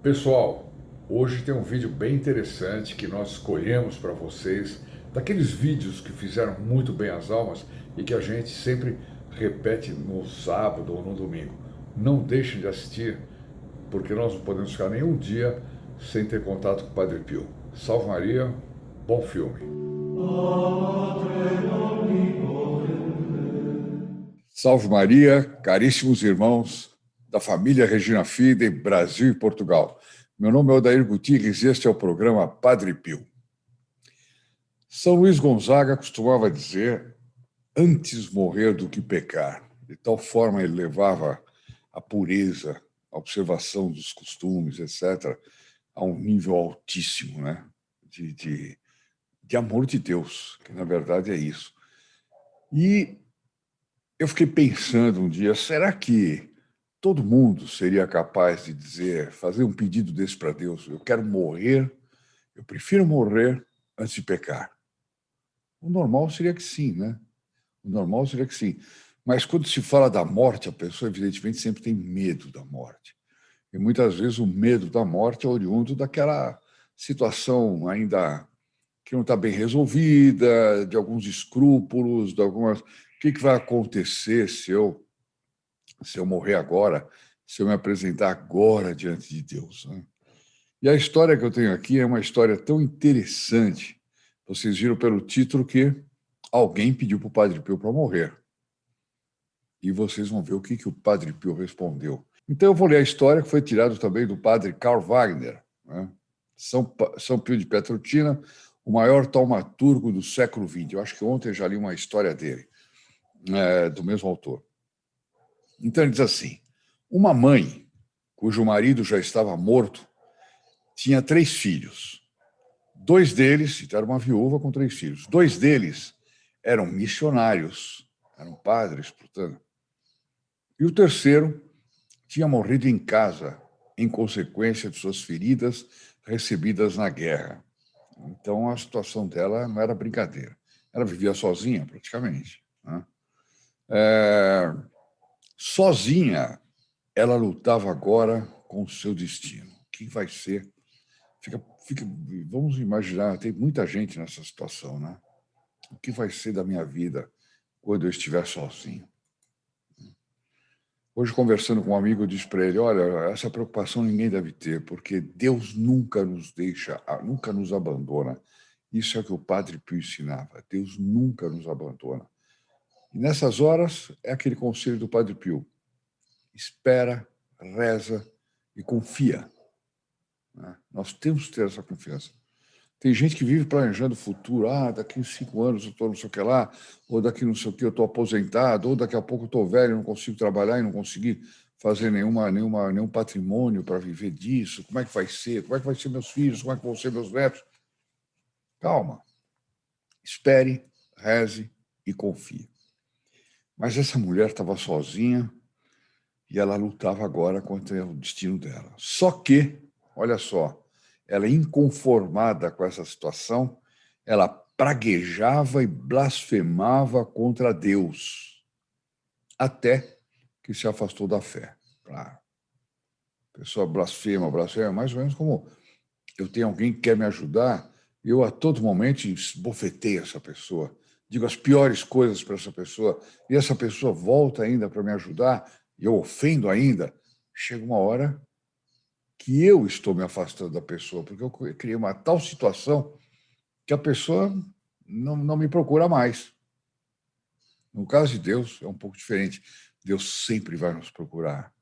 Pessoal, hoje tem um vídeo bem interessante que nós escolhemos para vocês, daqueles vídeos que fizeram muito bem às almas e que a gente sempre repete no sábado ou no domingo. Não deixem de assistir, porque nós não podemos ficar nenhum dia sem ter contato com o Padre Pio. Salve Maria, bom filme. Salve Maria, caríssimos irmãos da família Regina Fide, Brasil e Portugal. Meu nome é Odair Gutierrez e este é o programa Padre Pio. São Luís Gonzaga costumava dizer: antes morrer do que pecar. De tal forma ele levava a pureza, a observação dos costumes, etc., a um nível altíssimo, né? de amor de Deus, que na verdade é isso. E eu fiquei pensando um dia, será que todo mundo seria capaz de dizer, fazer um pedido desse para Deus? Eu quero morrer, eu prefiro morrer antes de pecar. O normal seria que sim, né? O normal seria que sim. Mas quando se fala da morte, a pessoa, evidentemente, sempre tem medo da morte. E muitas vezes o medo da morte é oriundo daquela situação ainda que não está bem resolvida, de alguns escrúpulos, de algumas. O que vai acontecer se eu morrer agora, se eu me apresentar agora diante de Deus, né? E a história que eu tenho aqui é uma história tão interessante. Vocês viram pelo título que alguém pediu para o Padre Pio para morrer. E vocês vão ver o que o Padre Pio respondeu. Então eu vou ler a história que foi tirada também do Padre Karl Wagner, né? São Pio de Pietrelcina, o maior taumaturgo do século XX. Eu acho que ontem eu já li uma história dele, do mesmo autor. Então ele diz assim: uma mãe, cujo marido já estava morto, tinha 3 filhos. 2 deles, então era uma viúva com 3 filhos, 2 deles eram missionários, eram padres, portanto. E o terceiro tinha morrido em casa, em consequência de suas feridas recebidas na guerra. Então a situação dela não era brincadeira. Ela vivia sozinha, praticamente, né? Sozinha, ela lutava agora com o seu destino. O que vai ser? Vamos imaginar, tem muita gente nessa situação, né? O que vai ser da minha vida quando eu estiver sozinho? Hoje, conversando com um amigo, eu disse para ele: olha, essa preocupação ninguém deve ter, porque Deus nunca nos deixa, nunca nos abandona. Isso é o que o Padre Pio ensinava: Deus nunca nos abandona. E nessas horas, é aquele conselho do Padre Pio: espera, reza e confia, né? Nós temos que ter essa confiança. Tem gente que vive planejando o futuro. Daqui a 5 anos eu estou não sei o que lá, ou daqui não sei o que eu estou aposentado, ou daqui a pouco eu estou velho e não consigo trabalhar e não consegui fazer nenhum patrimônio para viver disso. Como é que vai ser? Como é que vai ser meus filhos? Como é que vão ser meus netos? Calma. Espere, reze e confie. Mas essa mulher estava sozinha e ela lutava agora contra o destino dela. Só que, olha só, ela, inconformada com essa situação, ela praguejava e blasfemava contra Deus, até que se afastou da fé. Claro, a pessoa blasfema, mais ou menos como eu tenho alguém que quer me ajudar, eu a todo momento esbofeteio essa pessoa, digo as piores coisas para essa pessoa, e essa pessoa volta ainda para me ajudar, e eu ofendo ainda. Chega uma hora que eu estou me afastando da pessoa, porque eu criei uma tal situação que a pessoa não me procura mais. No caso de Deus, é um pouco diferente. Deus sempre vai nos procurar,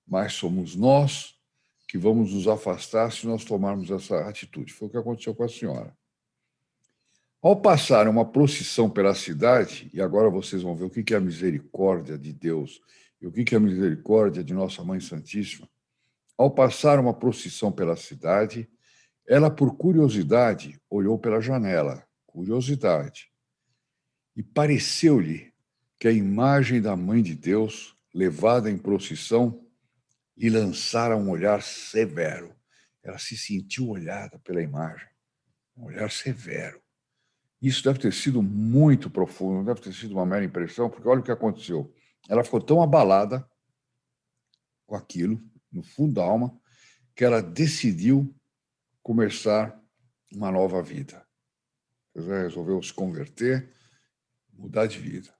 mas somos nós que vamos nos afastar se nós tomarmos essa atitude. Foi o que aconteceu com a senhora. Ao passar uma procissão pela cidade, e agora vocês vão ver o que é a misericórdia de Deus e o que é a misericórdia de Nossa Mãe Santíssima. Ao passar uma procissão pela cidade, ela, por curiosidade, olhou pela janela, curiosidade, e pareceu-lhe que a imagem da Mãe de Deus, levada em procissão, lhe lançara um olhar severo. Ela se sentiu olhada pela imagem, um olhar severo. Isso deve ter sido muito profundo, não deve ter sido uma mera impressão, porque olha o que aconteceu. Ela ficou tão abalada com aquilo, no fundo da alma, que ela decidiu começar uma nova vida. Ela resolveu se converter, mudar de vida.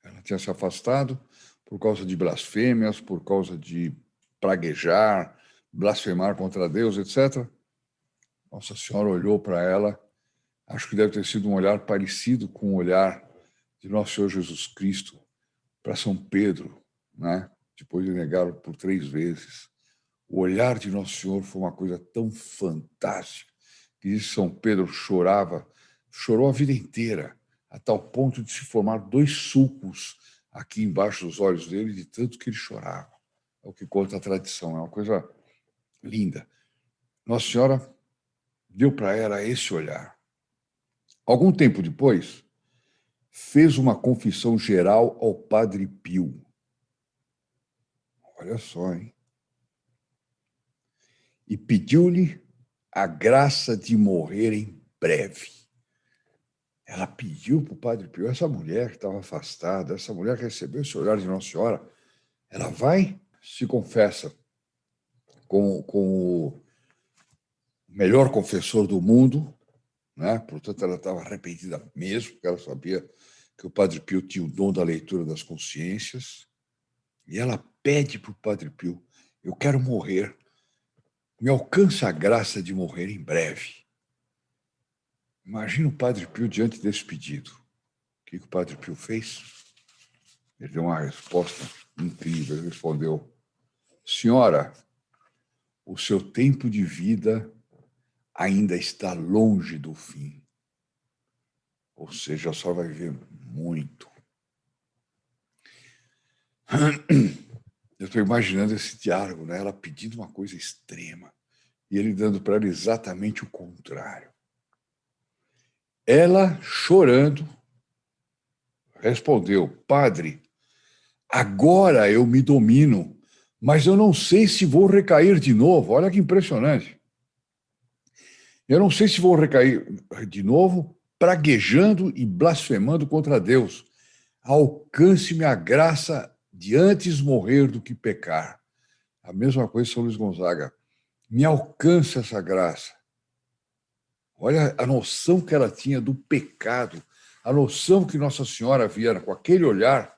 Ela tinha se afastado por causa de blasfêmias, por causa de praguejar, blasfemar contra Deus, etc. Nossa Senhora olhou para ela, acho que deve ter sido um olhar parecido com o olhar de Nosso Senhor Jesus Cristo para São Pedro, né? Depois de negá-lo por 3 vezes. O olhar de Nosso Senhor foi uma coisa tão fantástica que diz que São Pedro chorou a vida inteira, a tal ponto de se formar 2 sulcos aqui embaixo dos olhos dele, de tanto que ele chorava. É o que conta a tradição, é uma coisa linda. Nossa Senhora deu para ela esse olhar. Algum tempo depois, fez uma confissão geral ao Padre Pio. Olha só, hein? E pediu-lhe a graça de morrer em breve. Ela pediu para o Padre Pio, essa mulher que estava afastada, essa mulher que recebeu esse olhar de Nossa Senhora, ela vai, se confessa com o melhor confessor do mundo, né? Portanto, ela estava arrependida mesmo, porque ela sabia que o Padre Pio tinha o dom da leitura das consciências, e ela pede para o Padre Pio, eu quero morrer, me alcança a graça de morrer em breve. Imagina o Padre Pio diante desse pedido. O que o Padre Pio fez? Ele deu uma resposta incrível. Ele respondeu, senhora, o seu tempo de vida ainda está longe do fim. Ou seja, só vai viver muito. Eu estou imaginando esse diálogo, né? Ela pedindo uma coisa extrema e ele dando para ela exatamente o contrário. Ela, chorando, respondeu, padre, agora eu me domino, mas eu não sei se vou recair de novo. Olha que impressionante. Eu não sei se vou recair de novo, praguejando e blasfemando contra Deus. Alcance-me a graça de antes morrer do que pecar. A mesma coisa São Luís Gonzaga. Me alcança essa graça. Olha a noção que ela tinha do pecado, a noção que Nossa Senhora via com aquele olhar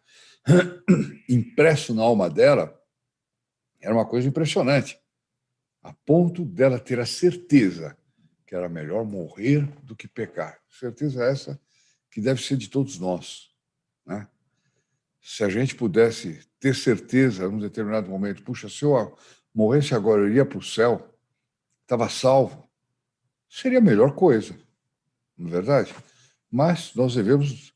impresso na alma dela, era uma coisa impressionante, a ponto dela ter a certeza que era melhor morrer do que pecar. Certeza essa que deve ser de todos nós, né? Se a gente pudesse ter certeza, num determinado momento, puxa, se eu morresse agora, eu iria para o céu, estava salvo, seria a melhor coisa, não é verdade? Mas nós devemos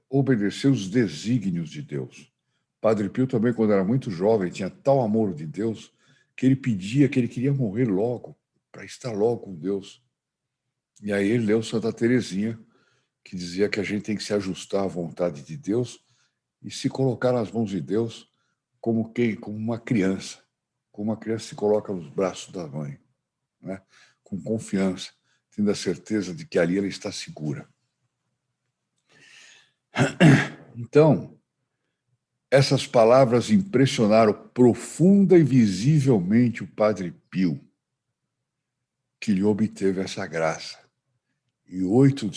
obedecer os desígnios de Deus. Padre Pio também, quando era muito jovem, tinha tal amor de Deus que ele pedia, que ele queria morrer logo, para estar logo com Deus. E aí ele leu Santa Teresinha, que dizia que a gente tem que se ajustar à vontade de Deus e se colocar nas mãos de Deus como uma criança. Como uma criança se coloca nos braços da mãe, né? Com confiança, tendo a certeza de que ali ela está segura. Então, essas palavras impressionaram profunda e visivelmente o Padre Pio, que lhe obteve essa graça. E 8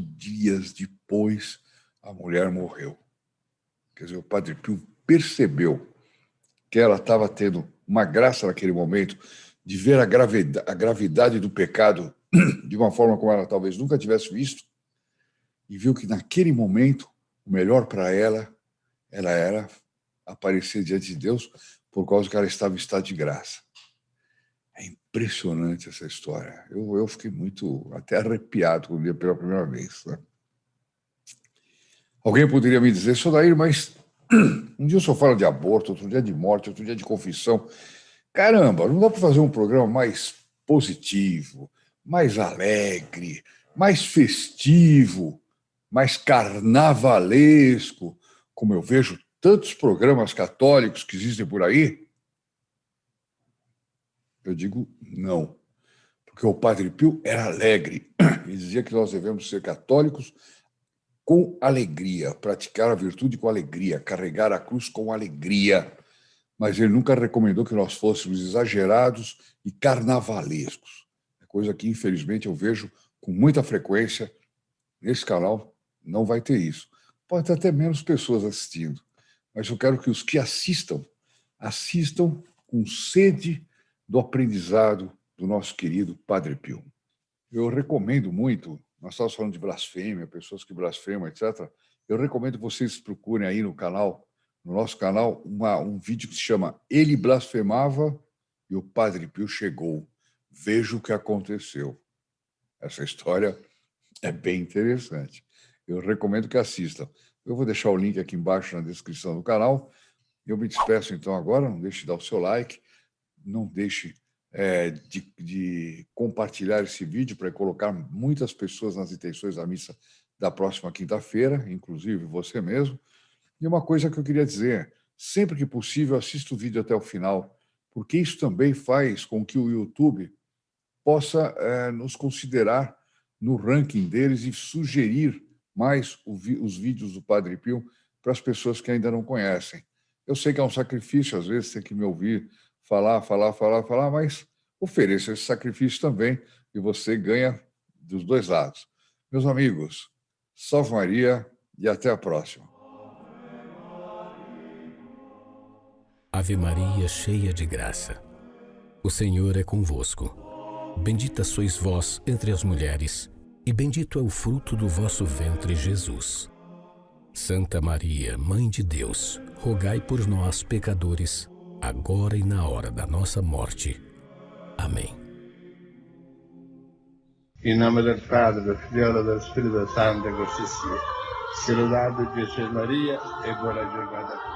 dias depois, a mulher morreu. Quer dizer, o Padre Pio percebeu que ela estava tendo uma graça naquele momento de ver a gravidade do pecado de uma forma como ela talvez nunca tivesse visto, e viu que naquele momento o melhor para ela era aparecer diante de Deus por causa que ela estava em estado de graça. É impressionante essa história. Eu fiquei muito até arrepiado quando li pela primeira vez, né? Alguém poderia me dizer, Sodair, mas um dia o senhor fala de aborto, outro dia de morte, outro dia de confissão. Caramba, não dá para fazer um programa mais positivo, mais alegre, mais festivo, mais carnavalesco, como eu vejo tantos programas católicos que existem por aí? Eu digo não, porque o Padre Pio era alegre e dizia que nós devemos ser católicos com alegria, praticar a virtude com alegria, carregar a cruz com alegria, mas ele nunca recomendou que nós fôssemos exagerados e carnavalescos. É coisa que, infelizmente, eu vejo com muita frequência. Nesse canal não vai ter isso. Pode ter até menos pessoas assistindo, mas eu quero que os que assistam, assistam com sede do aprendizado do nosso querido Padre Pio. Eu recomendo muito, nós estávamos falando de blasfêmia, pessoas que blasfemam, etc. Eu recomendo que vocês procurem aí no canal, no nosso canal, um vídeo que se chama Ele Blasfemava e o Padre Pio Chegou. Veja o que aconteceu. Essa história é bem interessante. Eu recomendo que assistam. Eu vou deixar o link aqui embaixo na descrição do canal. Eu me despeço então agora. Não deixe de dar o seu like. Não deixe de compartilhar esse vídeo para colocar muitas pessoas nas intenções da missa da próxima quinta-feira, inclusive você mesmo. E uma coisa que eu queria dizer, sempre que possível, assista o vídeo até o final, porque isso também faz com que o YouTube possa nos considerar no ranking deles e sugerir mais os vídeos do Padre Pio para as pessoas que ainda não conhecem. Eu sei que é um sacrifício, às vezes tem que me ouvir falar, mas ofereça esse sacrifício também e você ganha dos dois lados. Meus amigos, salve Maria e até a próxima. Ave Maria, cheia de graça, o Senhor é convosco. Bendita sois vós entre as mulheres, e bendito é o fruto do vosso ventre, Jesus. Santa Maria, Mãe de Deus, rogai por nós, pecadores, agora e na hora da nossa morte. Amém. In nome del Padre, del Figlio e del Spirito Santo, così sia. Sia lodato Gesù e Maria e buona giornata a tutti.